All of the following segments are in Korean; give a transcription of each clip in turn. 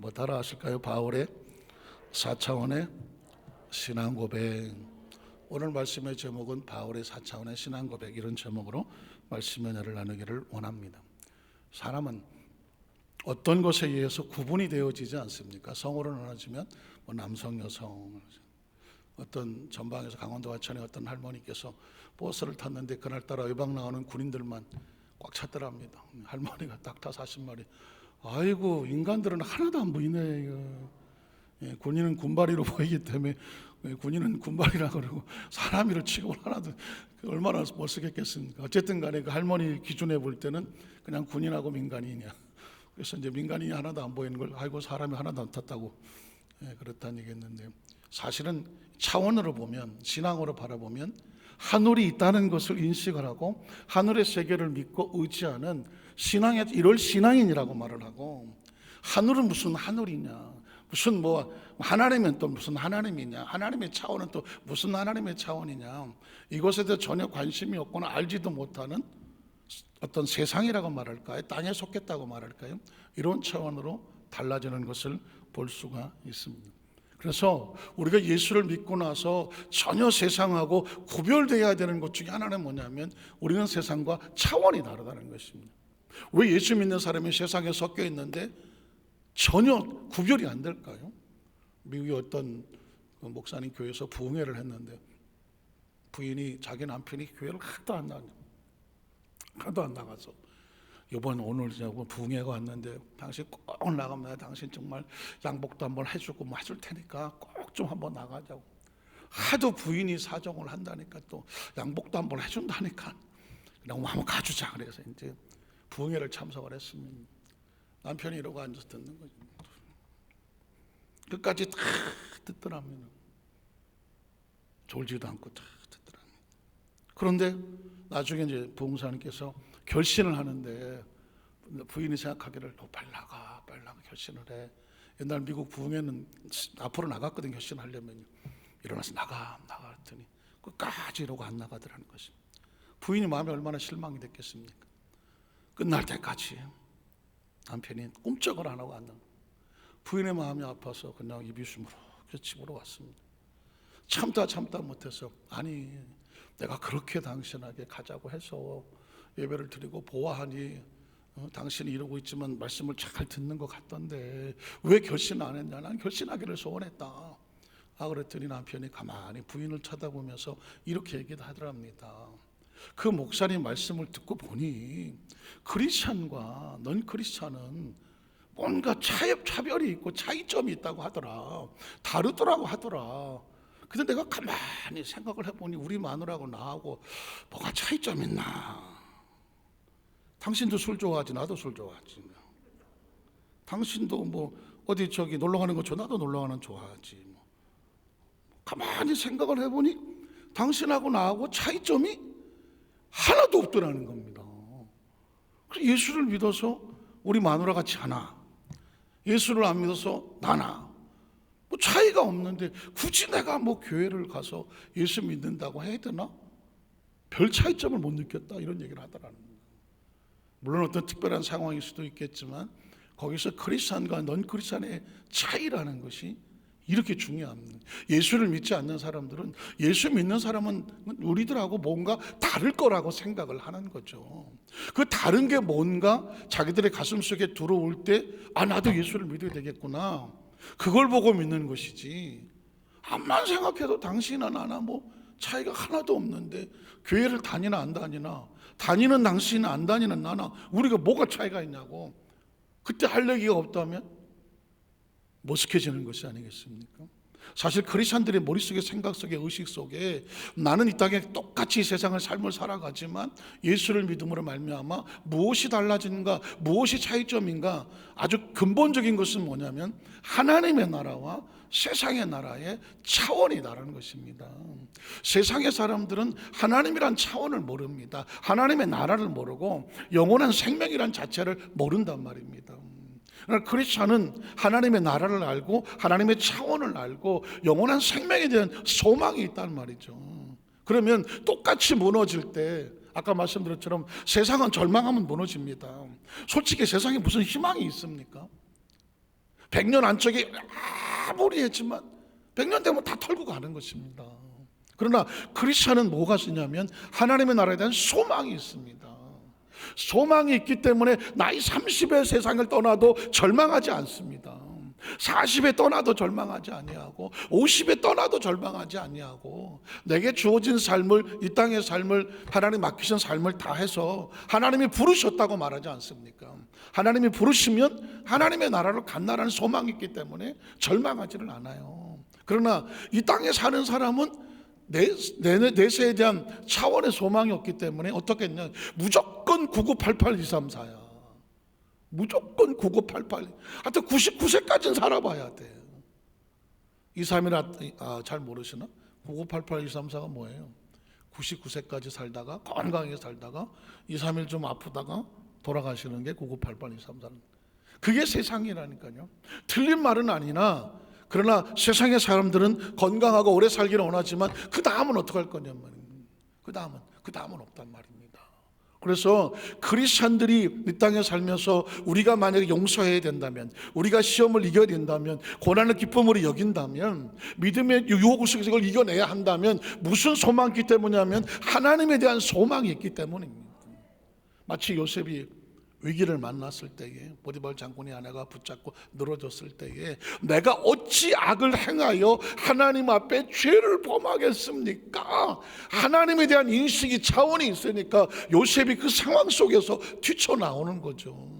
한번 따라 하실까요? 바울의 4차원의 신앙 고백. 오늘 말씀의 제목은 바울의 4차원의 신앙 고백, 이런 제목으로 말씀 연회를 나누기를 원합니다. 사람은 어떤 것에 의해서 구분이 되어지지 않습니까? 성으로 나눠지면 남성, 여성. 어떤 전방에서 강원도 화천에 어떤 할머니께서 버스를 탔는데 그날따라 외박 나오는 군인들만 꽉 찼더랍니다. 할머니가 딱 타서 하신 말이, 아이고 인간들은 하나도 안 보이네. 군인은 군바리로 보이기 때문에 군인은 군바리라 그러고 사람이를 취급을 하나도, 얼마나 못쓰겠겠습니까? 어쨌든 간에 그 할머니 기준에 볼 때는 그냥 군인하고 민간인이야. 그래서 이제 민간인이 하나도 안 보이는 걸, 아이고 사람이 하나도 안 탔다고 그렇다는 얘기했는데, 사실은 차원으로 보면, 신앙으로 바라보면 하늘이 있다는 것을 인식을 하고 하늘의 세계를 믿고 의지하는 신앙에, 이걸 신앙인이라고 말을 하고, 하늘은 무슨 하늘이냐, 무슨 하나님은 또 무슨 하나님이냐, 하나님의 차원은 또 무슨 하나님의 차원이냐, 이것에 대해 전혀 관심이 없거나 알지도 못하는 어떤 세상이라고 말할까요, 땅에 속했다고 말할까요, 이런 차원으로 달라지는 것을 볼 수가 있습니다. 그래서 우리가 예수를 믿고 나서 전혀 세상하고 구별되어야 되는 것 중에 하나는 뭐냐면, 우리는 세상과 차원이 다르다는 것입니다. 왜 예수 믿는 사람이 세상에 섞여 있는데 전혀 구별이 안 될까요? 미국의 어떤 목사님 교회에서 부흥회를 했는데 부인이, 자기 남편이 교회를 하도 안 나가서, 오늘 부흥회가 왔는데 당신 꼭 나가면 당신 정말 양복도 한번 해주고 해줄 테니까 꼭 좀 한번 나가자고. 하도 부인이 사정을 한다니까, 또 양복도 한번 해준다니까 그냥 한번 가주자. 그래서 이제 부흥회를 참석을 했습니다. 남편이 이러고 앉아서 듣는 거죠. 끝까지 다 듣더랍니다. 졸지도 않고 다 듣더랍니다. 그런데 나중에 이제 부흥사님께서 결신을 하는데, 부인이 생각하기를 너 빨리 나가 결신을 해. 옛날 미국 부흥회는 앞으로 나갔거든, 결신하려면. 일어나서 나가 했더니 끝까지 이러고 안 나가더라는 것입니다. 부인이 마음에 얼마나 실망이 됐겠습니까? 끝날 때까지 남편이 꼼짝을 안 하고 안 나가. 부인의 마음이 아파서 그냥 입이 무럭 집으로 왔습니다. 참다 못해서, 아니 내가 그렇게 당신에게 가자고 해서 예배를 드리고 보아하니 당신이 이러고 있지만 말씀을 잘 듣는 것 같던데 왜 결신 안 했냐, 난 결신하기를 소원했다. 그랬더니 남편이 가만히 부인을 쳐다보면서 이렇게 얘기를 하더랍니다. 그 목사님 말씀을 듣고 보니 크리스찬과 넌 크리스찬은 뭔가 차별이 있고 차이점이 있다고 하더라. 다르더라고 하더라. 근데 내가 가만히 생각을 해보니 우리 마누라하고 나하고 뭐가 차이점 있나. 당신도 술 좋아하지, 나도 술 좋아하지. 당신도 어디 놀러 가는 거 좋아, 나도 놀러 가는 거 좋아하지. 가만히 생각을 해보니 당신하고 나하고 차이점이 하나도 없더라는 겁니다. 예수를 믿어서 우리 마누라 같이 하나, 예수를 안 믿어서 나나, 차이가 없는데 굳이 내가 교회를 가서 예수 믿는다고 해야 되나? 별 차이점을 못 느꼈다, 이런 얘기를 하더라는 거예요. 물론 어떤 특별한 상황일 수도 있겠지만 거기서 크리스찬과 넌 크리스찬의 차이라는 것이 이렇게 중요합니다. 예수를 믿지 않는 사람들은, 예수 믿는 사람은 우리들하고 뭔가 다를 거라고 생각을 하는 거죠. 그 다른 게 뭔가 자기들의 가슴 속에 들어올 때, 나도 예수를 믿어야 되겠구나, 그걸 보고 믿는 것이지, 암만 생각해도 당신이나 나나 차이가 하나도 없는데 교회를 다니나 안 다니나, 다니는 당신이나 안 다니는 나나 우리가 뭐가 차이가 있냐고 그때 할 얘기가 없다면 머쓱해지는 것이 아니겠습니까? 사실 크리스찬들의 머릿속에, 생각 속에, 의식 속에 나는 이 땅에 똑같이 세상을 삶을 살아가지만 예수를 믿음으로 말미암아 무엇이 달라진가, 무엇이 차이점인가, 아주 근본적인 것은 뭐냐면 하나님의 나라와 세상의 나라의 차원이 다른 것입니다. 세상의 사람들은 하나님이란 차원을 모릅니다. 하나님의 나라를 모르고 영원한 생명이란 자체를 모른단 말입니다. 크리스찬은 하나님의 나라를 알고 하나님의 차원을 알고 영원한 생명에 대한 소망이 있단 말이죠. 그러면 똑같이 무너질 때, 아까 말씀드렸처럼 세상은 절망하면 무너집니다. 솔직히 세상에 무슨 희망이 있습니까? 100년 안쪽에 아무리 했지만 100년 되면 다 털고 가는 것입니다. 그러나 크리스천은 뭐가 있냐면 하나님의 나라에 대한 소망이 있습니다. 소망이 있기 때문에 나이 30에 세상을 떠나도 절망하지 않습니다. 40에 떠나도 절망하지 아니하고 50에 떠나도 절망하지 아니하고 내게 주어진 삶을, 이 땅의 삶을, 하나님 맡기신 삶을 다 해서 하나님이 부르셨다고 말하지 않습니까? 하나님이 부르시면 하나님의 나라로 간다라는 소망이 있기 때문에 절망하지는 않아요. 그러나 이 땅에 사는 사람은 내세에 대한 차원의 소망이 없기 때문에 어떻게 했냐, 무조건 9988-234야. 무조건 9988. 하여튼 99세까지는 살아봐야 돼. 231 잘 모르시나? 9988-234가 뭐예요? 99세까지 살다가 건강하게 살다가 231 좀 아프다가 돌아가시는 게 9988-234. 그게 세상이라니까요. 틀린 말은 아니나, 그러나 세상의 사람들은 건강하고 오래 살기를 원하지만 그 다음은 어떻게 할 거냐 말입니다. 그 다음은 없단 말입니다. 그래서 크리스찬들이 이 땅에 살면서 우리가 만약에 용서해야 된다면, 우리가 시험을 이겨야 된다면, 고난을 기쁨으로 여긴다면, 믿음의 유혹을 속에서 이걸 이겨내야 한다면 무슨 소망이 있기 때문이냐면 하나님에 대한 소망이 있기 때문입니다. 마치 요셉이 위기를 만났을 때에 보디발 장군의 아내가 붙잡고 늘어졌을 때에 내가 어찌 악을 행하여 하나님 앞에 죄를 범하겠습니까? 하나님에 대한 인식이, 차원이 있으니까 요셉이 그 상황 속에서 뛰쳐나오는 거죠.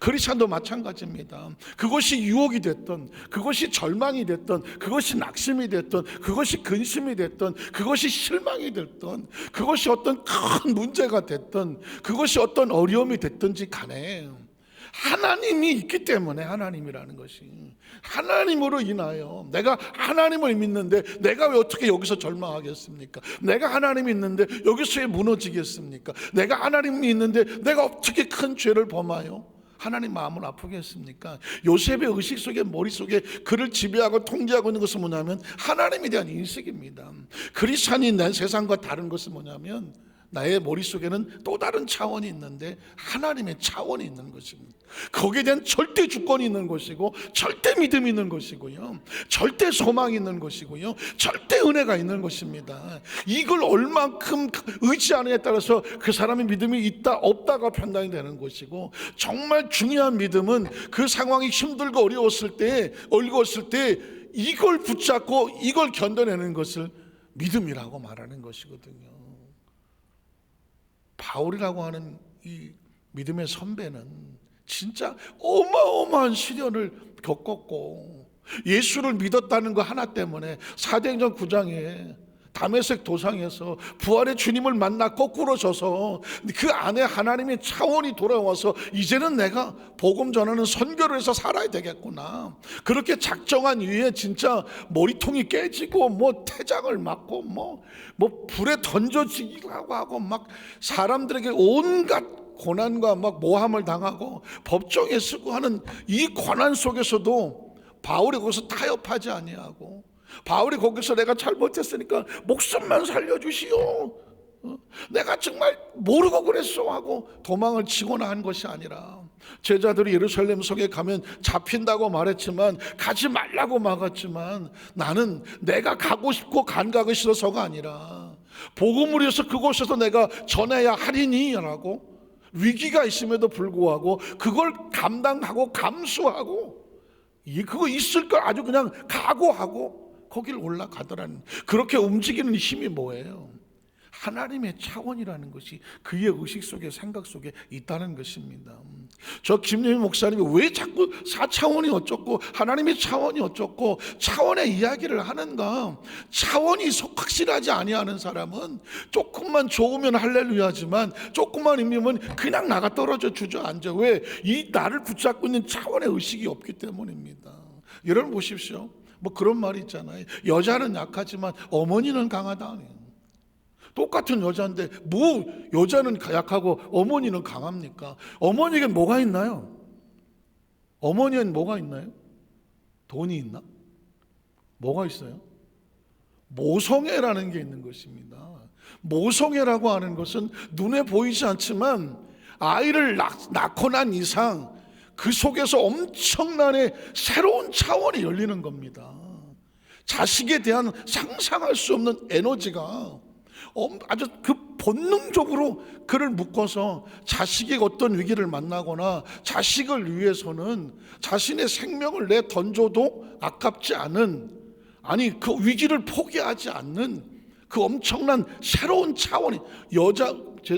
크리스찬도 마찬가지입니다. 그것이 유혹이 됐던, 그것이 절망이 됐던, 그것이 낙심이 됐던, 그것이 근심이 됐던, 그것이 실망이 됐던, 그것이 어떤 큰 문제가 됐던, 그것이 어떤 어려움이 됐든지 간에 하나님이 있기 때문에, 하나님이라는 것이 하나님으로 인하여 내가 하나님을 믿는데 내가 왜 어떻게 여기서 절망하겠습니까? 내가 하나님이 있는데 여기서 왜 무너지겠습니까? 내가 하나님이 있는데 내가 어떻게 큰 죄를 범하여 하나님 마음을 아프게 했습니까? 요셉의 의식 속에, 머릿속에 그를 지배하고 통제하고 있는 것은 뭐냐면 하나님에 대한 인식입니다. 크리스찬이 난 세상과 다른 것은 뭐냐면 나의 머릿속에는 또 다른 차원이 있는데 하나님의 차원이 있는 것입니다. 거기에 대한 절대 주권이 있는 것이고, 절대 믿음이 있는 것이고요, 절대 소망이 있는 것이고요, 절대 은혜가 있는 것입니다. 이걸 얼만큼 의지하느냐에 따라서 그 사람의 믿음이 있다 없다가 판단이 되는 것이고, 정말 중요한 믿음은 그 상황이 힘들고 어려웠을 때 이걸 붙잡고 이걸 견뎌내는 것을 믿음이라고 말하는 것이거든요. 바울이라고 하는 이 믿음의 선배는 진짜 어마어마한 시련을 겪었고, 예수를 믿었다는 거 하나 때문에 사도행전 9장에 다메섹 도상에서 부활의 주님을 만나 거꾸로 져서 그 안에 하나님의 차원이 돌아와서 이제는 내가 복음 전하는 선교를 해서 살아야 되겠구나, 그렇게 작정한 이후에 진짜 머리통이 깨지고 뭐 태장을 맞고 뭐 불에 던져지기도 하고 막 사람들에게 온갖 고난과 막 모함을 당하고 법정에 서고 하는 이 고난 속에서도 바울이 거기서 타협하지 아니하고, 바울이 거기서 내가 잘못했으니까 목숨만 살려주시오, 내가 정말 모르고 그랬어 하고 도망을 치거나 한 것이 아니라, 제자들이 예루살렘 성에 가면 잡힌다고 말했지만 가지 말라고 막았지만 나는 내가 가고 싶고 간가기 싫어서가 아니라 복음을 위해서 그곳에서 내가 전해야 하리니 라고, 위기가 있음에도 불구하고 그걸 감당하고 감수하고 그거 있을 걸 아주 그냥 각오하고 거길 올라가더라는, 그렇게 움직이는 힘이 뭐예요? 하나님의 차원이라는 것이 그의 의식 속에, 생각 속에 있다는 것입니다. 저 김예미 목사님이 왜 자꾸 4차원이 어쩌고 하나님의 차원이 어쩌고 차원의 이야기를 하는가? 차원이 확실하지 아니하는 사람은 조금만 좋으면 할렐루야지만 조금만 힘이면 그냥 나가 떨어져 주저앉아. 왜? 이 나를 붙잡고 있는 차원의 의식이 없기 때문입니다. 여러분 보십시오. 뭐 그런 말이 있잖아요. 여자는 약하지만 어머니는 강하다. 똑같은 여자인데 뭐 여자는 약하고 어머니는 강합니까? 어머니에겐 뭐가 있나요? 어머니엔 뭐가 있나요? 돈이 있나? 뭐가 있어요? 모성애라는 게 있는 것입니다. 모성애라고 하는 것은 눈에 보이지 않지만 아이를 낳고 난 이상 그 속에서 엄청나게 새로운 차원이 열리는 겁니다. 자식에 대한 상상할 수 없는 에너지가 아주 그 본능적으로 그를 묶어서 자식이 어떤 위기를 만나거나 자식을 위해서는 자신의 생명을 내 던져도 아깝지 않은, 아니 그 위기를 포기하지 않는 그 엄청난 새로운 차원이, 여자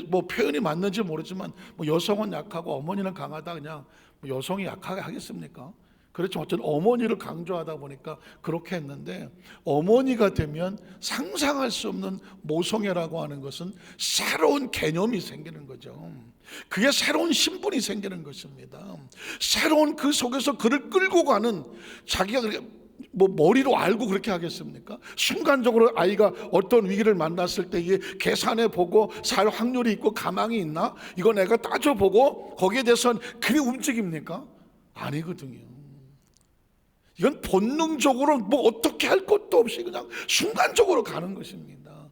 뭐 표현이 맞는지 모르지만 뭐 여성은 약하고 어머니는 강하다, 그냥 뭐 여성이 약하게 하겠습니까? 그렇죠. 어쨌든 어머니를 강조하다 보니까 그렇게 했는데, 어머니가 되면 상상할 수 없는 모성애라고 하는 것은 새로운 개념이 생기는 거죠. 그게 새로운 신분이 생기는 것입니다. 새로운 그 속에서 그를 끌고 가는, 자기가 뭐 머리로 알고 그렇게 하겠습니까? 순간적으로 아이가 어떤 위기를 만났을 때 이게 계산해 보고 살 확률이 있고 가망이 있나? 이거 내가 따져보고 거기에 대해서는 그게 움직입니까? 아니거든요. 이건 본능적으로 뭐 어떻게 할 것도 없이 그냥 순간적으로 가는 것입니다.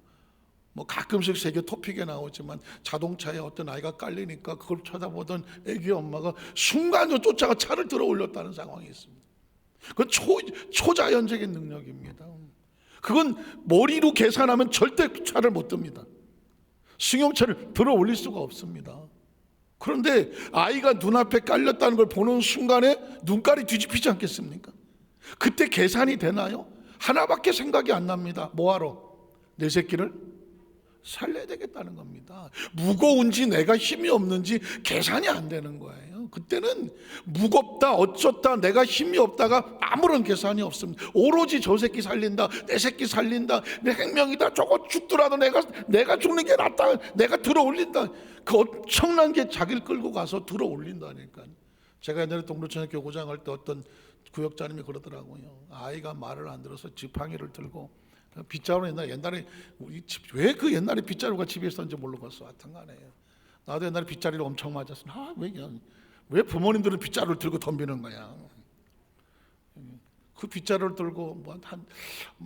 뭐 가끔씩 세계 토픽에 나오지만 자동차에 어떤 아이가 깔리니까 그걸 쳐다보던 애기 엄마가 순간적으로 쫓아가 차를 들어 올렸다는 상황이 있습니다. 그건 초자연적인 능력입니다. 그건 머리로 계산하면 절대 차를 못 듭니다. 승용차를 들어 올릴 수가 없습니다. 그런데 아이가 눈앞에 깔렸다는 걸 보는 순간에 눈깔이 뒤집히지 않겠습니까? 그때 계산이 되나요? 하나밖에 생각이 안 납니다. 뭐하러? 내 새끼를 살려야 되겠다는 겁니다. 무거운지 내가 힘이 없는지 계산이 안 되는 거예요. 그때는 무겁다 어쩌다 내가 힘이 없다가 아무런 계산이 없습니다. 오로지 저 새끼 살린다, 내 새끼 살린다, 내 생명이다, 저거 죽더라도 내가 죽는 게 낫다, 내가 들어 올린다. 그 엄청난 게 자기를 끌고 가서 들어 올린다니까. 제가 옛날에 동두천에 교구장 할 때 어떤 구역장님이 그러더라고요. 아이가 말을 안 들어서 지팡이를 들고 빗자루, 옛날에 우리 집 왜 그 옛날에 빗자루가 집에 있었는지 모르겠어. 하여튼 간에 나도 옛날에 빗자루를 엄청 맞았어. 왜 부모님들은 빗자루를 들고 덤비는 거야? 그 빗자루를 들고 한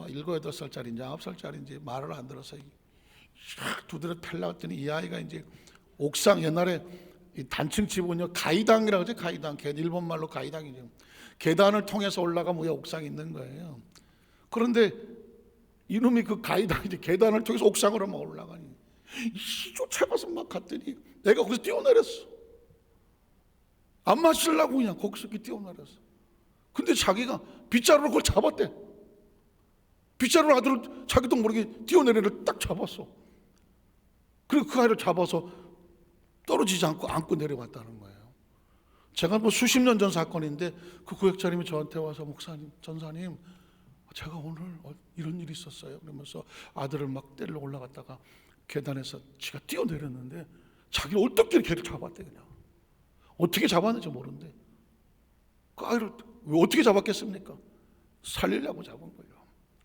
7, 8살짜리인지 9살짜리인지 말을 안 들어서 두드려 팰라 했더니 이 아이가 이제 옥상, 옛날에 단층 집은요 가이당이라고 하죠. 가이당, 일본 말로 가이당이죠. 계단을 통해서 올라가면 위에 옥상이 있는 거예요. 그런데 이놈이 그 가이당, 이제 계단을 통해서 옥상으로 막 올라가니 쫓아가서 막 갔더니 내가 거기서 뛰어내렸어. 안 맞으려고 그냥 거기서 뛰어내렸어. 근데 자기가 빗자루로 그걸 잡았대. 빗자루로 아들을 자기도 모르게 뛰어내리를 딱 잡았어. 그리고 그 아이를 잡아서 떨어지지 않고 안고 내려왔다는 거예요. 제가 뭐 수십 년 전 사건인데 그 구역장님이 저한테 와서 목사님, 전사님, 제가 오늘 이런 일이 있었어요. 그러면서 아들을 막 때리러 올라갔다가 계단에서 지가 뛰어내렸는데 자기를 어떻게 걔를 잡았대. 그냥 어떻게 잡았는지 모르는데 그 아이를 왜 어떻게 잡았겠습니까? 살리려고 잡은 거예요.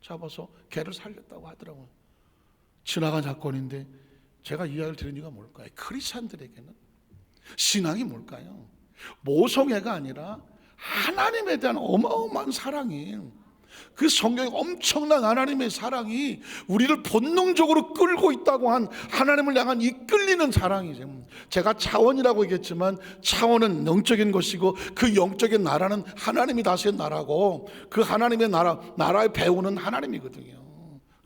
잡아서 걔를 살렸다고 하더라고요. 지나간 사건인데 제가 이야기를 드린 이유가 뭘까요? 크리스찬들에게는 신앙이 뭘까요? 모성애가 아니라 하나님에 대한 어마어마한 사랑이, 그 성경에 엄청난 하나님의 사랑이 우리를 본능적으로 끌고 있다고 한 하나님을 향한 이끌리는 사랑이죠. 제가 차원이라고 얘기했지만 차원은 영적인 것이고 그 영적인 나라는 하나님이 다스린 나라고 그 하나님의 나라의 배우는 하나님이거든요.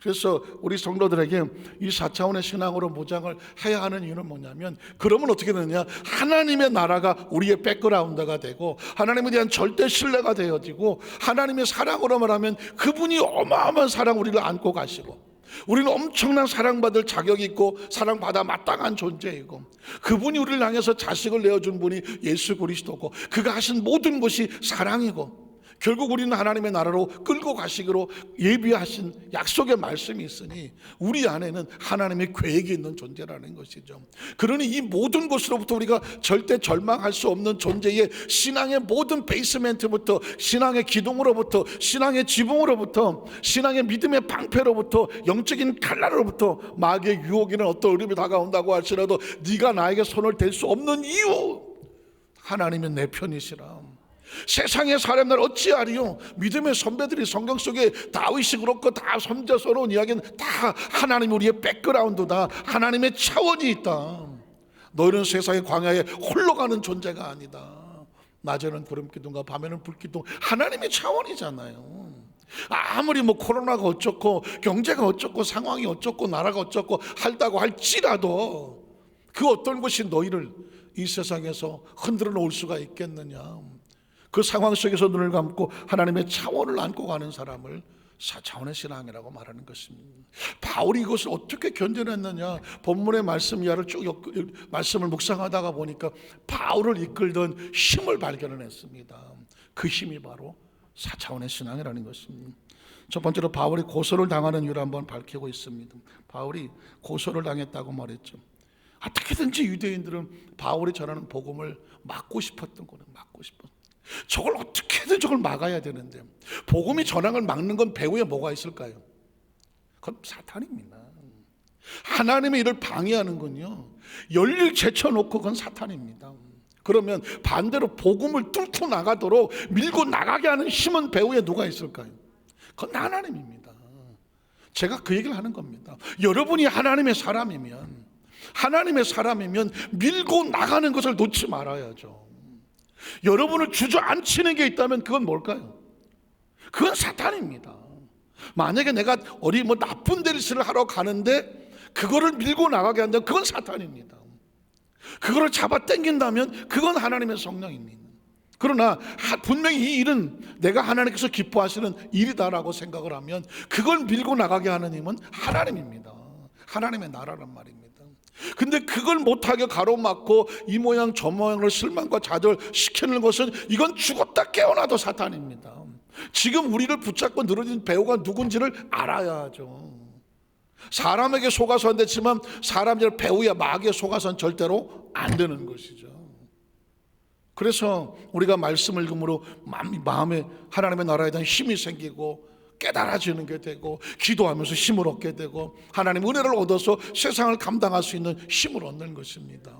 그래서 우리 성도들에게 이 4차원의 신앙으로 무장을 해야 하는 이유는 뭐냐면, 그러면 어떻게 되느냐, 하나님의 나라가 우리의 백그라운드가 되고 하나님에 대한 절대 신뢰가 되어지고 하나님의 사랑으로 말하면 그분이 어마어마한 사랑 우리를 안고 가시고 우리는 엄청난 사랑받을 자격이 있고 사랑받아 마땅한 존재이고 그분이 우리를 향해서 자식을 내어준 분이 예수 그리스도고 그가 하신 모든 것이 사랑이고 결국 우리는 하나님의 나라로 끌고 가시기로 예비하신 약속의 말씀이 있으니 우리 안에는 하나님의 계획이 있는 존재라는 것이죠. 그러니 이 모든 것으로부터 우리가 절대 절망할 수 없는 존재의 신앙의 모든 베이스멘트부터, 신앙의 기둥으로부터, 신앙의 지붕으로부터, 신앙의 믿음의 방패로부터, 영적인 칼날로부터 마귀의 유혹이나 어떤 어려움이 다가온다고 할지라도 네가 나에게 손을 댈 수 없는 이유, 하나님은 내 편이시라. 세상의 사람들 어찌하리요? 믿음의 선배들이 성경 속에 다윗이 그렇고 다 선자서러운 이야기는 다 하나님 우리의 백그라운드다. 하나님의 차원이 있다. 너희는 세상의 광야에 홀로 가는 존재가 아니다. 낮에는 구름 기둥과 밤에는 불 기둥, 하나님의 차원이잖아요. 아무리 뭐 코로나가 어쩌고 경제가 어쩌고 상황이 어쩌고 나라가 어쩌고 할다고 할지라도 그 어떤 것이 너희를 이 세상에서 흔들어 놓을 수가 있겠느냐. 그 상황 속에서 눈을 감고 하나님의 차원을 안고 가는 사람을 4차원의 신앙이라고 말하는 것입니다. 바울이 이것을 어떻게 견뎌냈느냐. 본문의 말씀 이하를 쭉 말씀을 묵상하다가 보니까 바울을 이끌던 힘을 발견했습니다. 그 힘이 바로 4차원의 신앙이라는 것입니다. 첫 번째로 바울이 고소를 당하는 이유를 한번 밝히고 있습니다. 바울이 고소를 당했다고 말했죠. 어떻게든지 유대인들은 바울이 전하는 복음을 막고 싶었던 거는 막고 싶었어요. 저걸 어떻게든 저걸 막아야 되는데, 복음이 전항을 막는 건 배후에 뭐가 있을까요? 그건 사탄입니다. 하나님의 일을 방해하는 건요, 열일 제쳐놓고 그건 사탄입니다. 그러면 반대로 복음을 뚫고 나가도록 밀고 나가게 하는 힘은 배후에 누가 있을까요? 그건 하나님입니다. 제가 그 얘기를 하는 겁니다. 여러분이 하나님의 사람이면 밀고 나가는 것을 놓지 말아야죠. 여러분을 주저앉히는 게 있다면 그건 뭘까요? 그건 사탄입니다. 만약에 내가 어디 뭐 나쁜 데를 하러 가는데 그거를 밀고 나가게 한다면 그건 사탄입니다. 그거를 잡아 당긴다면 그건 하나님의 성령입니다. 그러나 분명히 이 일은 내가 하나님께서 기뻐하시는 일이다라고 생각을 하면 그걸 밀고 나가게 하는 힘은 하나님입니다. 하나님의 나라란 말입니다. 근데 그걸 못하게 가로막고 이 모양 저 모양으로 실망과 좌절시키는 것은 이건 죽었다 깨어나도 사탄입니다. 지금 우리를 붙잡고 늘어진 배우가 누군지를 알아야 하죠. 사람에게 속아서 안 됐지만 사람들 배우야 마귀에 속아서는 절대로 안 되는 것이죠. 그래서 우리가 말씀을 읽음으로 마음에 하나님의 나라에 대한 힘이 생기고 깨달아지는 게 되고 기도하면서 힘을 얻게 되고 하나님 은혜를 얻어서 세상을 감당할 수 있는 힘을 얻는 것입니다.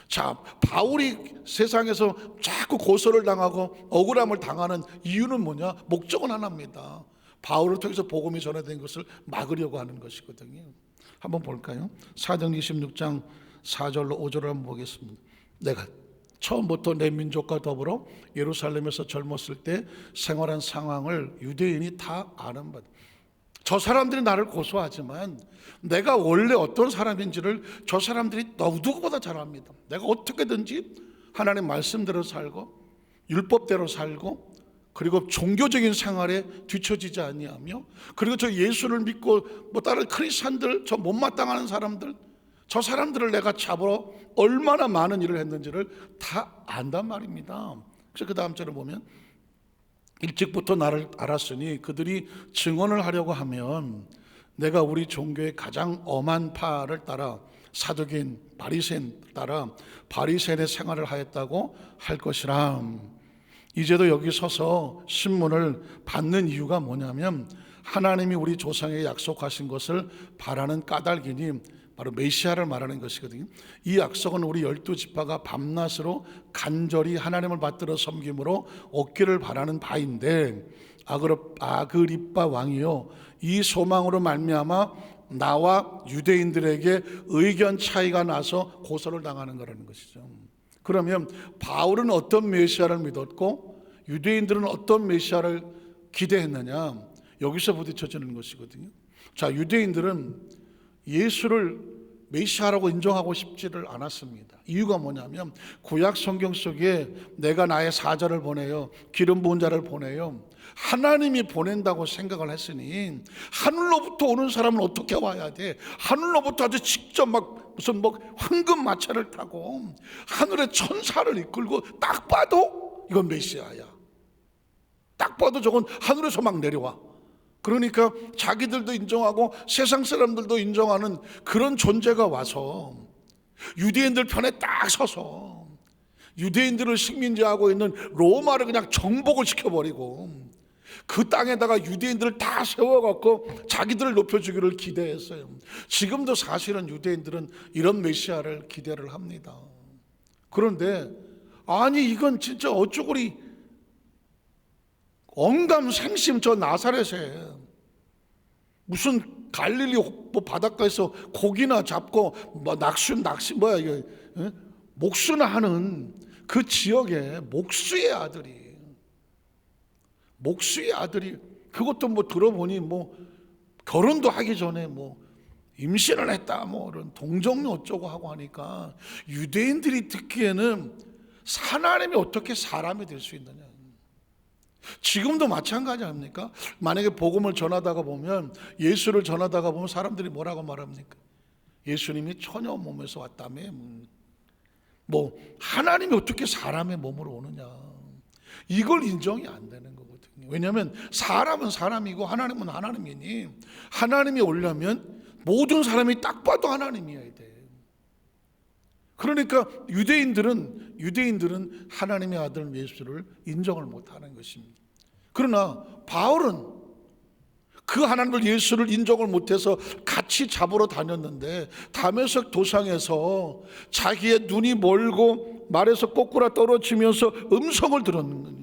자, 바울이 세상에서 자꾸 고소를 당하고 억울함을 당하는 이유는 뭐냐? 목적은 하나입니다. 바울을 통해서 복음이 전해된 것을 막으려고 하는 것이거든요. 한번 볼까요? 사도행 26장 4절로 5절을 한번 보겠습니다. 내가 처음부터 내 민족과 더불어 예루살렘에서 젊었을 때 생활한 상황을 유대인이 다 아는 바. 저 사람들이 나를 고소하지만 내가 원래 어떤 사람인지를 저 사람들이 누구보다 잘 압니다. 내가 어떻게든지 하나님 말씀대로 살고 율법대로 살고 그리고 종교적인 생활에 뒤처지지 아니하며 그리고 저 예수를 믿고 뭐 다른 크리스찬들, 저 못마땅하는 사람들, 저 사람들을 내가 잡으러 얼마나 많은 일을 했는지를 다 안단 말입니다. 그래서 그 다음 절을 보면 일찍부터 나를 알았으니 그들이 증언을 하려고 하면 내가 우리 종교의 가장 엄한 파를 따라 사두개인 바리새인 따라 바리새인의 생활을 하였다고 할 것이라. 이제도 여기 서서 신문을 받는 이유가 뭐냐면 하나님이 우리 조상에게 약속하신 것을 바라는 까닭이니 바로 메시아를 말하는 것이거든요. 이 약속은 우리 12지파가 밤낮으로 간절히 하나님을 받들어 섬김으로 얻기를 바라는 바인데 아그리빠 왕이요 이 소망으로 말미암아 나와 유대인들에게 의견 차이가 나서 고소를 당하는 거라는 것이죠. 그러면 바울은 어떤 메시아를 믿었고 유대인들은 어떤 메시아를 기대했느냐, 여기서 부딪혀지는 것이거든요. 자, 유대인들은 예수를 메시아라고 인정하고 싶지를 않았습니다. 이유가 뭐냐면 구약 성경 속에 내가 나의 사자를 보내요, 기름 부은 자를 보내요, 하나님이 보낸다고 생각을 했으니 하늘로부터 오는 사람은 어떻게 와야 돼? 하늘로부터 아주 직접 막 무슨 뭐 황금 마차를 타고 하늘의 천사를 이끌고 딱 봐도 이건 메시아야. 딱 봐도 저건 하늘에서 막 내려와. 그러니까 자기들도 인정하고 세상 사람들도 인정하는 그런 존재가 와서 유대인들 편에 딱 서서 유대인들을 식민지하고 있는 로마를 그냥 정복을 시켜버리고 그 땅에다가 유대인들을 다 세워갖고 자기들을 높여주기를 기대했어요. 지금도 사실은 유대인들은 이런 메시아를 기대를 합니다. 그런데 아니 이건 진짜 어쩌고리 언감생심 저 나사렛에 무슨 갈릴리 뭐 바닷가에서 고기나 잡고 뭐 낚시 뭐야 이게 목수나 하는 그 지역에 목수의 아들이 그것도 뭐 들어보니 뭐 결혼도 하기 전에 뭐 임신을 했다 뭐 이런 동정녀 어쩌고 하고 하니까 유대인들이 듣기에는 하나님이 어떻게 사람이 될 수 있느냐. 지금도 마찬가지 아닙니까? 만약에 복음을 전하다가 보면, 예수를 전하다가 보면 사람들이 뭐라고 말합니까? 예수님이 처녀 몸에서 왔다며. 뭐 하나님이 어떻게 사람의 몸으로 오느냐, 이걸 인정이 안 되는 거거든요. 왜냐하면 사람은 사람이고 하나님은 하나님이니, 하나님이 오려면 모든 사람이 딱 봐도 하나님이어야 돼. 그러니까 유대인들은 하나님의 아들 예수를 인정을 못하는 것입니다. 그러나 바울은 그 하나님을 예수를 인정을 못해서 같이 잡으러 다녔는데, 다메섹 도상에서 자기의 눈이 멀고 말에서 꼬꾸라 떨어지면서 음성을 들었는 거예요.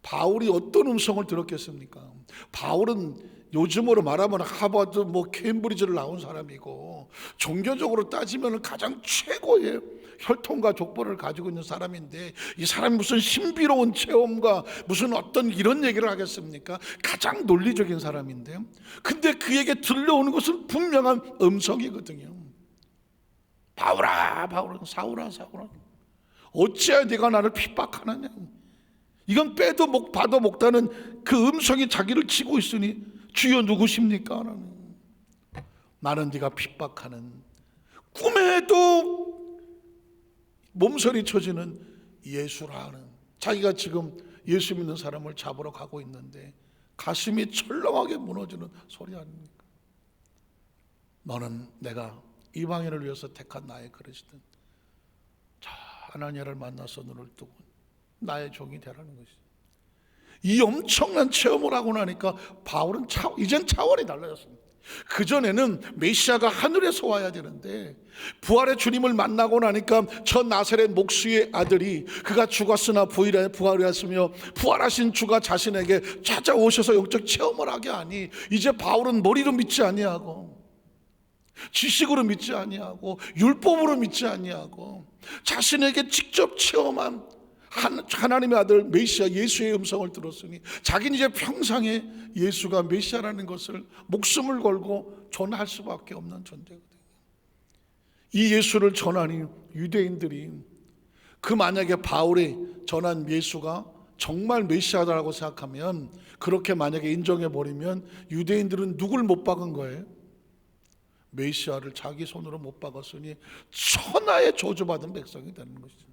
바울이 어떤 음성을 들었겠습니까? 바울은 요즘으로 말하면 하버드 뭐 케임브리지를 나온 사람이고, 종교적으로 따지면 가장 최고의 혈통과 족보를 가지고 있는 사람인데, 이 사람이 무슨 신비로운 체험과 무슨 어떤 이런 얘기를 하겠습니까? 가장 논리적인 사람인데, 근데 그에게 들려오는 것은 분명한 음성이거든요. 바울아, 바울아, 사울아, 사울아, 어찌하여 네가 나를 핍박하느냐. 이건 빼도 목 봐도 못하는 그 음성이 자기를 치고 있으니, 주여 누구십니까? 나는 네가 핍박하는, 꿈에도 몸서리 쳐지는 예수라는, 자기가 지금 예수 믿는 사람을 잡으러 가고 있는데 가슴이 철렁하게 무너지는 소리 아닙니까? 너는 내가 이방인을 위해서 택한 나의 그릇이든 저 하나님을 만나서 눈을 뜨고 나의 종이 되라는 것이죠. 이 엄청난 체험을 하고 나니까 바울은 이젠 차원이 달라졌습니다. 그전에는 메시아가 하늘에서 와야 되는데, 부활의 주님을 만나고 나니까 저 나사렛 목수의 아들이, 그가 죽었으나 부활하였으며 부활하신 주가 자신에게 찾아오셔서 영적 체험을 하게 하니, 이제 바울은 머리로 믿지 아니하고 지식으로 믿지 아니하고 율법으로 믿지 아니하고 자신에게 직접 체험한 하나님의 아들 메시아 예수의 음성을 들었으니, 자기는 이제 평생에 예수가 메시아라는 것을 목숨을 걸고 전할 수밖에 없는 존재거든요. 이 예수를 전하니 유대인들이, 그 만약에 바울이 전한 예수가 정말 메시아라고 생각하면, 그렇게 만약에 인정해버리면 유대인들은 누굴 못 박은 거예요? 메시아를 자기 손으로 못 박았으니 천하의 저주받은 백성이 되는 것이죠.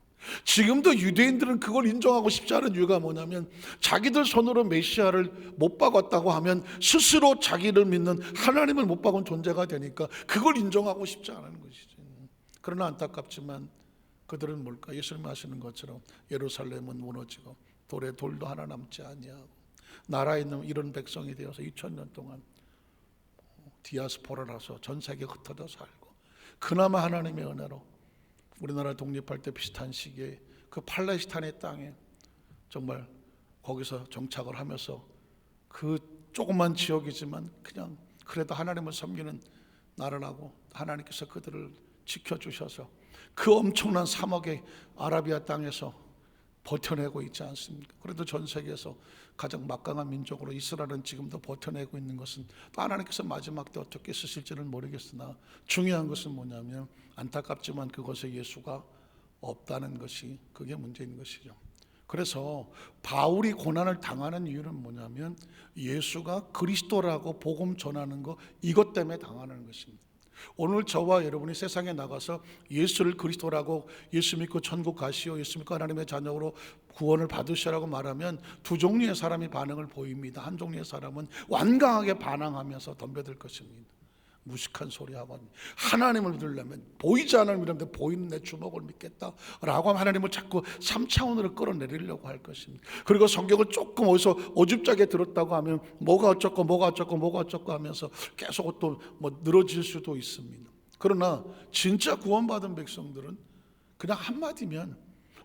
지금도 유대인들은 그걸 인정하고 싶지 않은 이유가 뭐냐면, 자기들 손으로 메시아를 못 박았다고 하면 스스로 자기를 믿는 하나님을 못 박은 존재가 되니까 그걸 인정하고 싶지 않은 것이죠. 그러나 안타깝지만 그들은 뭘까? 예수님 하시는 것처럼 예루살렘은 무너지고 돌에 돌도 하나 남지 아니하고 나라에 있는 이런 백성이 되어서 2000년 동안 디아스포라라서 전 세계에 흩어져 살고, 그나마 하나님의 은혜로 우리나라 독립할 때 비슷한 시기에 그 팔레스타인의 땅에 정말 거기서 정착을 하면서, 그 조그만 지역이지만 그냥 그래도 하나님을 섬기는 나라라고 하나님께서 그들을 지켜주셔서 그 엄청난 사막의 아라비아 땅에서 버텨내고 있지 않습니까? 그래도 전 세계에서 가장 막강한 민족으로 이스라엘은 지금도 버텨내고 있는 것은, 또 하나님께서 마지막 때 어떻게 쓰실지는 모르겠으나 중요한 것은 뭐냐면, 안타깝지만 그것에 예수가 없다는 것이, 그게 문제인 것이죠. 그래서 바울이 고난을 당하는 이유는 뭐냐면, 예수가 그리스도라고 복음 전하는 거, 이것 때문에 당하는 것입니다. 오늘 저와 여러분이 세상에 나가서 예수를 그리스도라고, 예수 믿고 천국 가시오, 예수 믿고 하나님의 자녀로 구원을 받으시라고 말하면 두 종류의 사람이 반응을 보입니다. 한 종류의 사람은 완강하게 반항하면서 덤벼들 것입니다. 무식한 소리하고, 하나님을 믿으려면 보이지 않는 믿는데 보이는 내 주먹을 믿겠다라고 하면 하나님을 자꾸 3차원으로 끌어내리려고 할 것입니다. 그리고 성경을 조금 어디서 어줍잖게 들었다고 하면 뭐가 어쩌고 뭐가 어쩌고 뭐가 어쩌고 하면서 계속 또 뭐 늘어질 수도 있습니다. 그러나 진짜 구원받은 백성들은 그냥 한마디면,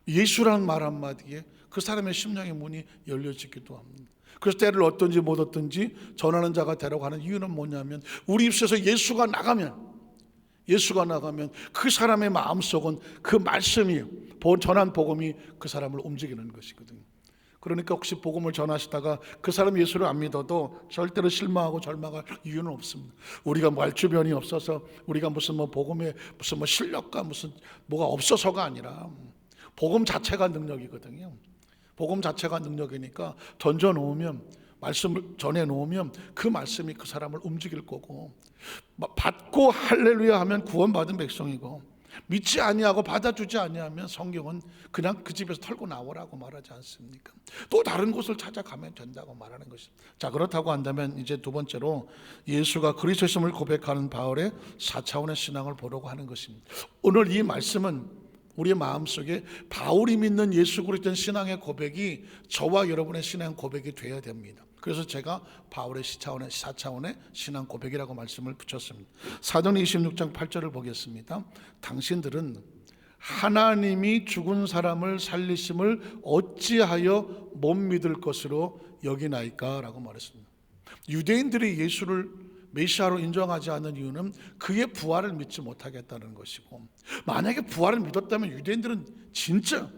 예수라는 말 한마디에 그 사람의 심령의 문이 열려지기도 합니다. 그래서 때를 얻든지 못 얻든지 전하는 자가 되라고 하는 이유는 뭐냐면, 우리 입술에서 예수가 나가면 예수가 나가면 그 사람의 마음속은 그 말씀이, 전한 복음이 그 사람을 움직이는 것이거든요. 그러니까 혹시 복음을 전하시다가 그 사람이 예수를 안 믿어도 절대로 실망하고 절망할 이유는 없습니다. 우리가 말주변이 없어서, 우리가 무슨 복음에 무슨 실력과 무슨 뭐가 없어서가 아니라 복음 자체가 능력이거든요. 복음 자체가 능력이니까 던져 놓으면, 말씀을 전해 놓으면 그 말씀이 그 사람을 움직일 거고, 받고 할렐루야 하면 구원받은 백성이고, 믿지 아니하고 받아주지 아니하면 성경은 그냥 그 집에서 털고 나오라고 말하지 않습니까? 또 다른 곳을 찾아가면 된다고 말하는 것입니다. 자, 그렇다고 한다면 이제 두 번째로 예수가 그리스도임을 고백하는 바울의 4차원의 신앙을 보려고 하는 것입니다. 오늘 이 말씀은 우리의 마음속에 바울이 믿는 예수 그리스도의 신앙의 고백이 저와 여러분의 신앙 고백이 되어야 됩니다. 그래서 제가 바울의 4차원의 신앙 고백이라고 말씀을 붙였습니다. 사도행 26장 8절을 보겠습니다. 당신들은 하나님이 죽은 사람을 살리심을 어찌하여 못 믿을 것으로 여기나이까? 라고 말했습니다. 유대인들이 예수를 메시아로 인정하지 않는 이유는 그의 부활을 믿지 못하겠다는 것이고, 만약에 부활을 믿었다면 유대인들은 진짜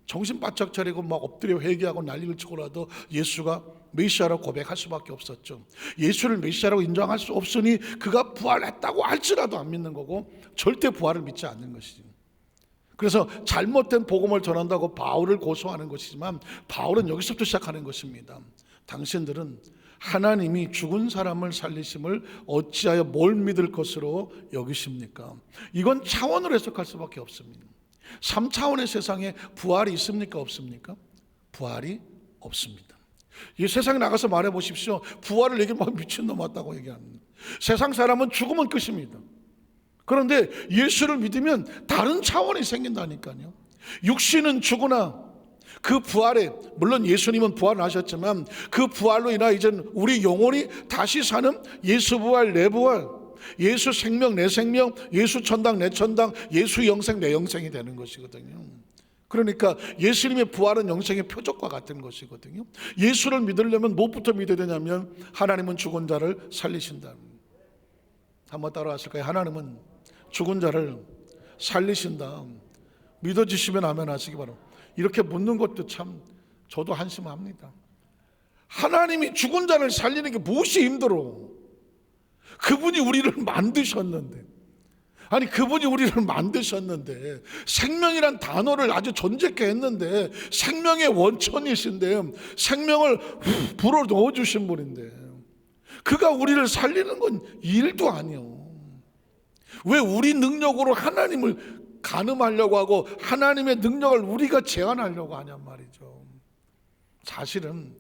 정신 바짝 차리고 막 엎드려 회개하고 난리를 치고라도 예수가 메시아라고 고백할 수밖에 없었죠. 예수를 메시아라고 인정할 수 없으니 그가 부활했다고 할지라도 안 믿는 거고, 절대 부활을 믿지 않는 것이죠. 그래서 잘못된 복음을 전한다고 바울을 고소하는 것이지만, 바울은 여기서부터 시작하는 것입니다. 당신들은 하나님이 죽은 사람을 살리심을 어찌하여 뭘 믿을 것으로 여기십니까? 이건 차원으로 해석할 수밖에 없습니다. 3차원의 세상에 부활이 있습니까? 없습니까? 부활이 없습니다. 이 세상에 나가서 말해 보십시오. 부활을 얘기하면 미친놈 같다고 얘기합니다. 세상 사람은 죽으면 끝입니다. 그런데 예수를 믿으면 다른 차원이 생긴다니까요. 육신은 죽으나 그 부활에, 물론 예수님은 부활하셨지만 그 부활로 인하 이제 우리 영혼이 다시 사는 예수 부활, 내 부활, 예수 생명, 내 생명, 예수 천당, 내 천당, 예수 영생, 내 영생이 되는 것이거든요. 그러니까 예수님의 부활은 영생의 표적과 같은 것이거든요. 예수를 믿으려면 무엇부터 믿어야 되냐면, 하나님은 죽은 자를 살리신다. 한번 따라하실까요? 하나님은 죽은 자를 살리신다. 믿어지시면 아멘 하시기 바랍니다. 이렇게 묻는 것도 참 저도 한심합니다. 하나님이 죽은 자를 살리는 게 무엇이 힘들어? 그분이 우리를 만드셨는데, 아니 그분이 우리를 만드셨는데, 생명이란 단어를 아주 존재케 했는데, 생명의 원천이신데, 생명을 불어 넣어주신 분인데, 그가 우리를 살리는 건 일도 아니요. 왜 우리 능력으로 하나님을 가늠하려고 하고 하나님의 능력을 우리가 제한하려고 하냔 말이죠. 사실은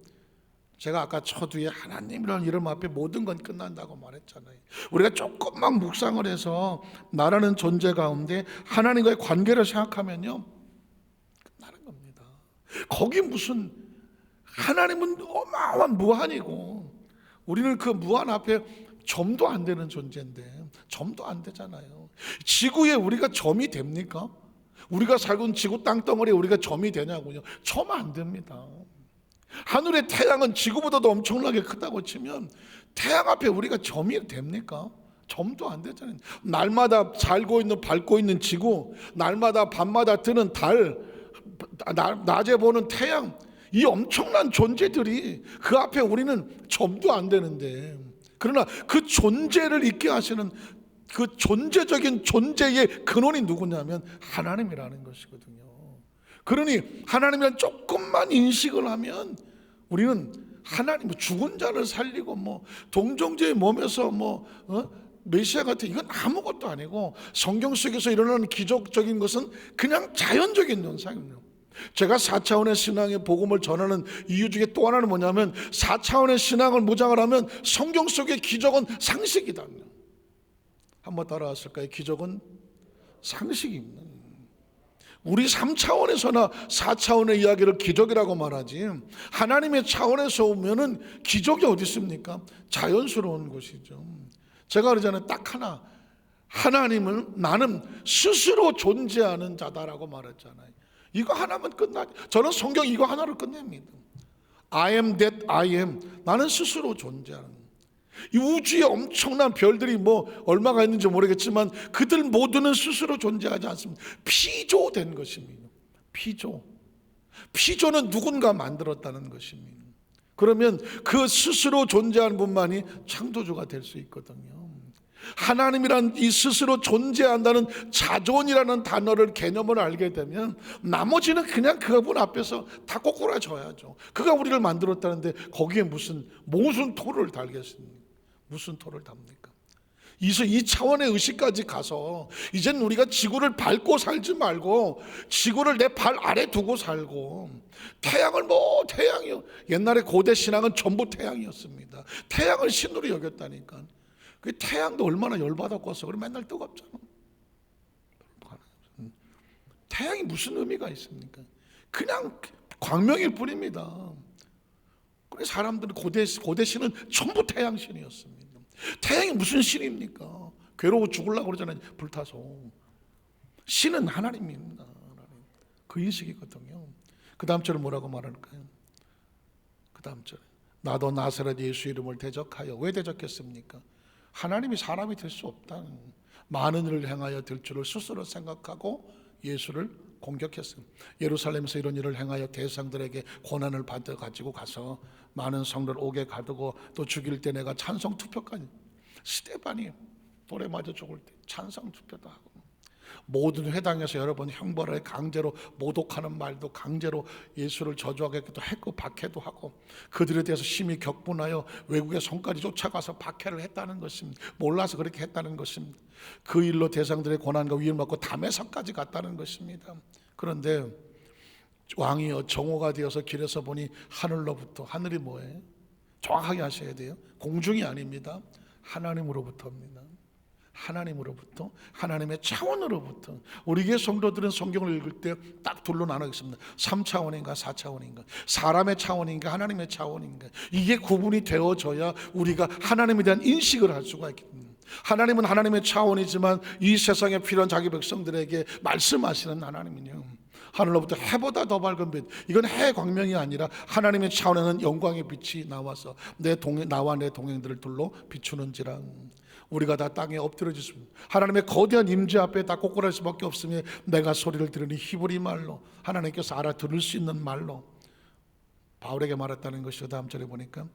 제가 아까 첫 뒤에 하나님이라는 이름 앞에 모든 건 끝난다고 말했잖아요. 우리가 조금만 묵상을 해서 나라는 존재 가운데 하나님과의 관계를 생각하면요, 끝나는 겁니다. 거기 무슨, 하나님은 어마어마한 무한이고 우리는 그 무한 앞에 점도 안 되는 존재인데, 점도 안 되잖아요. 지구에 우리가 점이 됩니까? 우리가 살고 있는 지구 땅덩어리에 우리가 점이 되냐고요? 점 안 됩니다. 하늘의 태양은 지구보다도 엄청나게 크다고 치면 태양 앞에 우리가 점이 됩니까? 점도 안 되잖아요. 날마다 살고 있는, 밝고 있는 지구, 날마다 밤마다 뜨는 달, 낮에 보는 태양, 이 엄청난 존재들이 그 앞에 우리는 점도 안 되는데, 그러나 그 존재를 있게 하시는 그 존재적인 존재의 근원이 누구냐면 하나님이라는 것이거든요. 그러니 하나님이란 조금만 인식을 하면 우리는 하나님, 죽은 자를 살리고 동정제의 몸에서 메시아 같은, 이건 아무것도 아니고 성경 속에서 일어나는 기적적인 것은 그냥 자연적인 현상입니다. 제가 4차원의 신앙의 복음을 전하는 이유 중에 또 하나는 뭐냐면, 4차원의 신앙을 무장을 하면 성경 속의 기적은 상식이다. 한번 따라하실까요? 기적은 상식입니다. 우리 3차원에서나 4차원의 이야기를 기적이라고 말하지, 하나님의 차원에서 오면은 기적이 어디 있습니까? 자연스러운 것이죠. 제가 그러잖아요. 딱 하나, 하나님은 나는 스스로 존재하는 자다라고 말했잖아요. 이거 하나면 끝나죠. 저는 성경 이거 하나로 끝냅니다. I am that I am. 나는 스스로 존재하는. 이 우주에 엄청난 별들이 뭐 얼마가 있는지 모르겠지만 그들 모두는 스스로 존재하지 않습니다. 피조된 것입니다. 피조는 누군가 만들었다는 것입니다. 그러면 그 스스로 존재하는 분만이 창조주가 될 수 있거든요. 하나님이란 이 스스로 존재한다는 자존이라는 단어를 개념을 알게 되면 나머지는 그냥 그분 앞에서 다 꼬꾸라져야죠. 그가 우리를 만들었다는데 거기에 무슨 토를 달겠습니까? 무슨 토를 답니까? 이 차원의 의식까지 가서 이제는 우리가 지구를 밟고 살지 말고 지구를 내 발 아래 두고 살고 태양이요. 옛날에 고대 신앙은 전부 태양이었습니다. 태양을 신으로 여겼다니까. 그 태양도 얼마나 열받았겠어. 그럼 맨날 뜨겁잖아. 태양이 무슨 의미가 있습니까? 그냥 광명일 뿐입니다. 그래서 사람들은 고대 신은 전부 태양 신이었습니다. 태양이 무슨 신입니까? 괴로워 죽으려고 그러잖아요. 불타서. 신은 하나님입니다. 하나님. 그 인식이거든요. 그 다음 절을 뭐라고 말할까요? 그 다음 절. 나도 나사렛 예수 이름을 대적하여. 왜 대적했습니까? 하나님이 사람이 될 수 없다. 많은 일을 행하여 될 줄을 스스로 생각하고 예수를 공격했습니다. 예루살렘에서 이런 일을 행하여 대상들에게 고난을 받아 가지고 가서 많은 성도를 옥에 가두고 또 죽일 때 내가 찬성 투표까지. 스데반이 돌에 맞아 죽을 때 찬성 투표도 하고 모든 회당에서 여러 번 형벌을 강제로 모독하는 말도 강제로 예수를 저주하게도 했고 박해도 하고 그들에 대해서 심히 격분하여 외국의 성까지 쫓아가서 박해를 했다는 것입니다. 몰라서 그렇게 했다는 것입니다. 그 일로 대상들의 고난과 위임을 받고 다메섹까지 갔다는 것입니다. 그런데 왕이여 정오가 되어서 길에서 보니 하늘로부터, 하늘이 뭐예요? 정확하게 하셔야 돼요. 공중이 아닙니다. 하나님으로부터입니다. 하나님으로부터, 하나님의 차원으로부터. 우리 교회 성도들은 성경을 읽을 때 딱 둘로 나누겠습니다. 3차원인가 4차원인가, 사람의 차원인가 하나님의 차원인가. 이게 구분이 되어져야 우리가 하나님에 대한 인식을 할 수가 있습니다. 하나님은 하나님의 차원이지만 이 세상에 필요한 자기 백성들에게 말씀하시는 하나님은요, 하늘로부터 해보다 더 밝은 빛. 이건 해 광명이 아니라 하나님의 차원에는 영광의 빛이 나와서 나와 내 동행들을 둘로 비추는지라. 우리가 다 땅에 엎드려졌습니다. 하나님의 거대한 임재 앞에 다 꼬꾸랄 수밖에 없으며 내가 소리를 들으니 히브리 말로, 하나님께서 알아들을 수 있는 말로 바울에게 말했다는 것이죠. 다음 절에 보니까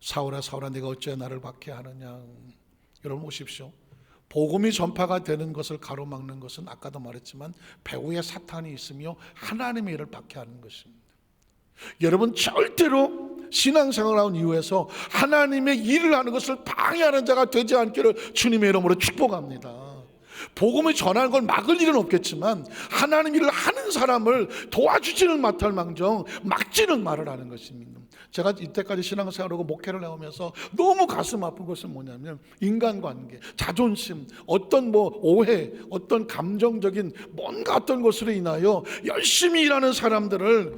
사울아 사울아 네가 어찌 나를 박해하느냐. 여러분 보십시오. 복음이 전파가 되는 것을 가로막는 것은 아까도 말했지만 배후에 사탄이 있으며 하나님의 일을 박해하는 것입니다. 여러분 절대로 신앙생활을 한 이후에서 하나님의 일을 하는 것을 방해하는 자가 되지 않기를 주님의 이름으로 축복합니다. 복음을 전하는 걸 막을 일은 없겠지만 하나님 일을 하는 사람을 도와주지는 못할 망정 막지는 말을 하는 것입니다. 제가 이때까지 신앙생활하고 목회를 해오면서 너무 가슴 아픈 것은 뭐냐면 인간관계, 자존심, 어떤 오해, 어떤 감정적인 뭔가 어떤 것으로 인하여 열심히 일하는 사람들을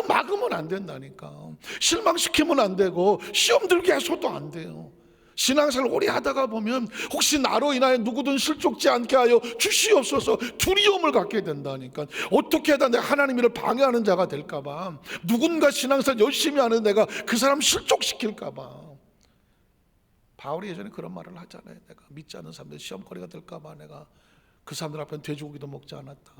막으면 안 된다니까. 실망시키면 안 되고 시험 들게 해서도 안 돼요. 신앙생활 오래 하다가 보면 혹시 나로 인하여 누구든 실족지 않게 하여 주시옵소서 두려움을 갖게 된다니까. 어떻게 하다 내가 하나님 일을 방해하는 자가 될까봐, 누군가 신앙생활 열심히 하는 내가 그 사람 실족시킬까봐. 바울이 예전에 그런 말을 하잖아요. 내가 믿지 않는 사람들 시험거리가 될까봐 내가 그 사람들 앞에 돼지고기도 먹지 않았다.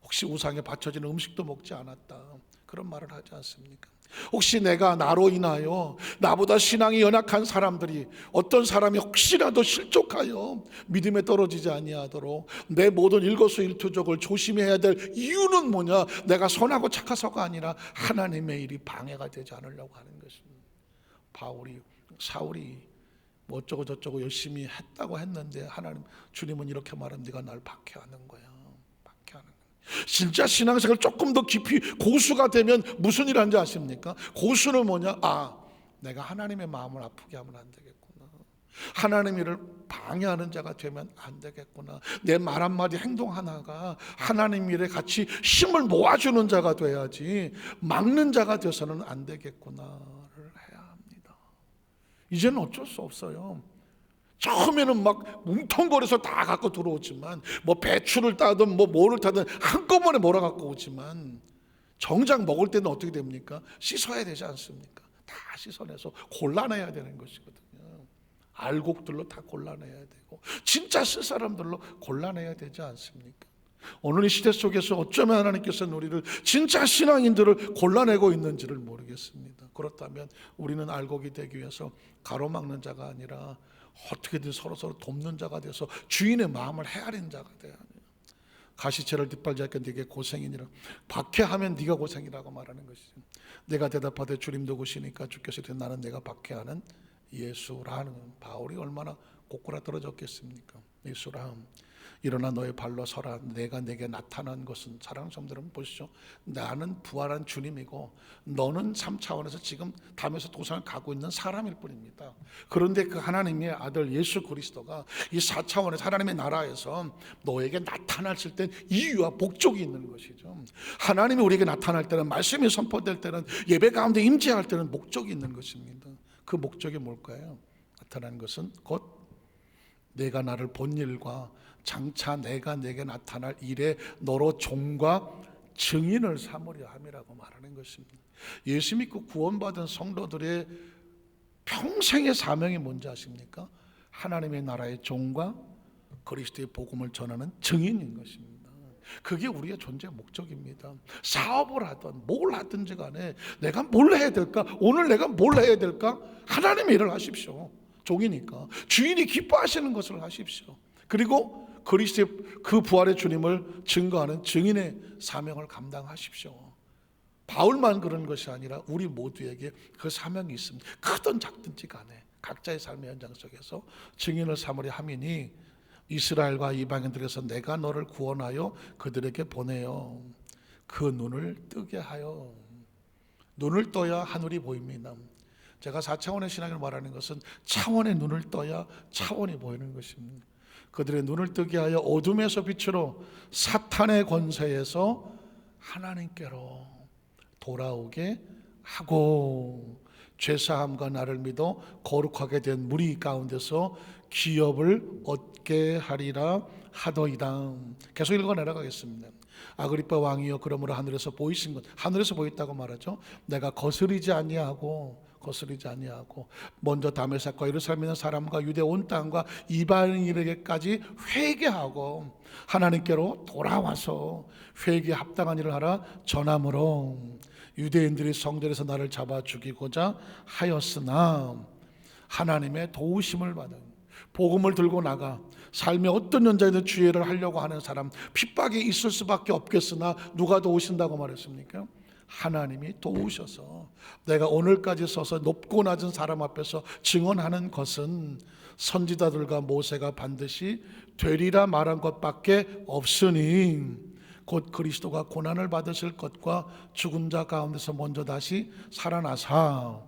혹시 우상에 바쳐지는 음식도 먹지 않았다. 그런 말을 하지 않습니까? 혹시 내가 나로 인하여 나보다 신앙이 연약한 사람들이, 어떤 사람이 혹시라도 실족하여 믿음에 떨어지지 아니하도록 내 모든 일거수일투족을 조심해야 될 이유는 뭐냐? 내가 선하고 착해서가 아니라 하나님의 일이 방해가 되지 않으려고 하는 것입니다. 사울이 뭐 어쩌고 저쩌고 열심히 했다고 했는데 주님은 이렇게 말하면 네가 날 박해하는 거야. 진짜 신앙생활 조금 더 깊이 고수가 되면 무슨 일 하는지 아십니까? 고수는 뭐냐? 내가 하나님의 마음을 아프게 하면 안 되겠구나. 하나님 일을 방해하는 자가 되면 안 되겠구나. 내 말 한마디 행동 하나가 하나님 일에 같이 힘을 모아주는 자가 돼야지 막는 자가 돼서는 안 되겠구나를 해야 합니다. 이제는 어쩔 수 없어요. 처음에는 막 뭉텅거려서 다 갖고 들어오지만 배추를 따든 뭐를 따든 한꺼번에 몰아 갖고 오지만 정작 먹을 때는 어떻게 됩니까? 씻어야 되지 않습니까? 다 씻어내서 골라내야 되는 것이거든요. 알곡들로 다 골라내야 되고 진짜 쓸 사람들로 골라내야 되지 않습니까? 오늘 이 시대 속에서 어쩌면 하나님께서는 우리를 진짜 신앙인들을 골라내고 있는지를 모르겠습니다. 그렇다면 우리는 알곡이 되기 위해서 가로막는 자가 아니라 어떻게든 서로서로 돕는 자가 돼서 주인의 마음을 헤아리는 자가 돼야 해요. 가시채를 뒷발지 않게 네게 고생이니라. 박해하면 네가 고생이라고 말하는 것이죠. 내가 대답하되 주님 누구시니까 주께서 이르되 나는 내가 박해하는 예수라는. 바울이 얼마나 고꾸라떨어졌겠습니까? 예수라, 일어나 너의 발로 서라. 내가 내게 나타난 것은, 사랑하는 성도들 보시죠. 나는 부활한 주님이고 너는 3차원에서 지금 담에서 도상을 가고 있는 사람일 뿐입니다. 그런데 그 하나님의 아들 예수 그리스도가 이 4차원에서 하나님의 나라에서 너에게 나타나실 땐 이유와 목적이 있는 것이죠. 하나님이 우리에게 나타날 때는, 말씀이 선포될 때는, 예배 가운데 임재할 때는 목적이 있는 것입니다. 그 목적이 뭘까요? 나타난 것은 곧 내가 나를 본 일과 장차 내가 내게 나타날 일에 너로 종과 증인을 삼으려 함이라고 말하는 것입니다. 예수 믿고 구원받은 성도들의 평생의 사명이 뭔지 아십니까? 하나님의 나라의 종과 그리스도의 복음을 전하는 증인인 것입니다. 그게 우리의 존재 목적입니다. 사업을 하든 뭘 하든지 간에 내가 뭘 해야 될까? 오늘 내가 뭘 해야 될까? 하나님의 일을 하십시오. 종이니까 주인이 기뻐하시는 것을 하십시오. 그리고 그리스도의 그 부활의 주님을 증거하는 증인의 사명을 감당하십시오. 바울만 그런 것이 아니라 우리 모두에게 그 사명이 있습니다. 크든 작든지 간에 각자의 삶의 현장 속에서 증인을 삼으려 함이니 이스라엘과 이방인들에서 내가 너를 구원하여 그들에게 보내요. 그 눈을 뜨게 하여. 눈을 떠야 하늘이 보입니다. 제가 4차원의 신앙을 말하는 것은 차원의 눈을 떠야 차원이 보이는 것입니다. 그들의 눈을 뜨게 하여 어둠에서 빛으로, 사탄의 권세에서 하나님께로 돌아오게 하고, 죄사함과 나를 믿어 거룩하게 된 무리 가운데서 기업을 얻게 하리라 하더이다. 계속 읽어 내려가겠습니다. 아그리빠 왕이여, 그러므로 하늘에서 보이신 것, 하늘에서 보였다고 말하죠. 내가 거스르지 아니하고 먼저 다메섹과 예루살렘에 있는 사람과 유대 온 땅과 이방인에게까지 회개하고 하나님께로 돌아와서 회개에 합당한 일을 하라 전함으로 유대인들이 성전에서 나를 잡아 죽이고자 하였으나 하나님의 도우심을 받은, 복음을 들고 나가 삶의 어떤 현장에든 주의를 하려고 하는 사람, 핍박이 있을 수밖에 없겠으나 누가 도우신다고 말했습니까? 하나님이 도우셔서 내가 오늘까지 서서 높고 낮은 사람 앞에서 증언하는 것은 선지자들과 모세가 반드시 되리라 말한 것밖에 없으니 곧 그리스도가 고난을 받으실 것과 죽은 자 가운데서 먼저 다시 살아나사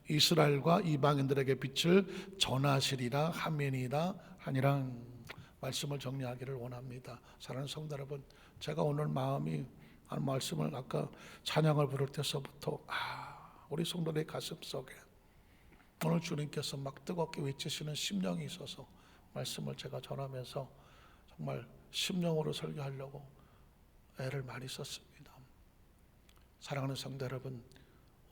이스라엘과 이방인들에게 빛을 전하시리라 함이니라 하니라. 말씀을 정리하기를 원합니다. 사랑하는 성도 여러분, 제가 오늘 마음이 말씀을 아까 찬양을 부를 때서부터 우리 성도들의 가슴 속에 오늘 주님께서 막 뜨겁게 외치시는 심령이 있어서 말씀을 제가 전하면서 정말 심령으로 설교하려고 애를 많이 썼습니다. 사랑하는 성도 여러분,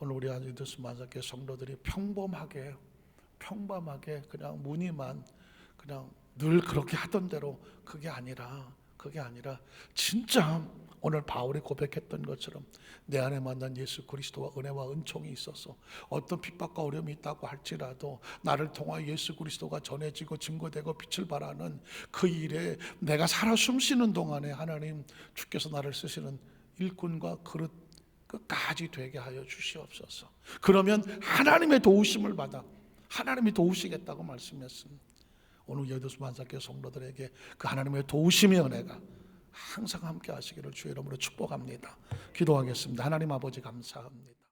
오늘 우리 아니드스 만삭교회 성도들이 평범하게 그냥 무늬만 그냥 늘 그렇게 하던 대로, 그게 아니라 진짜 오늘 바울이 고백했던 것처럼 내 안에 만난 예수 그리스도와 은혜와 은총이 있어서 어떤 핍박과 어려움이 있다고 할지라도 나를 통하여 예수 그리스도가 전해지고 증거되고 빛을 발하는 그 일에 내가 살아 숨쉬는 동안에 하나님 주께서 나를 쓰시는 일꾼과 그릇 끝까지 되게 하여 주시옵소서. 그러면 하나님의 도우심을 받아 하나님이 도우시겠다고 말씀했습니다. 오늘 여도수 만삭교회 성도들에게 그 하나님의 도우심의 은혜가 항상 함께 하시기를 주의 이름으로 축복합니다. 기도하겠습니다. 하나님 아버지 감사합니다.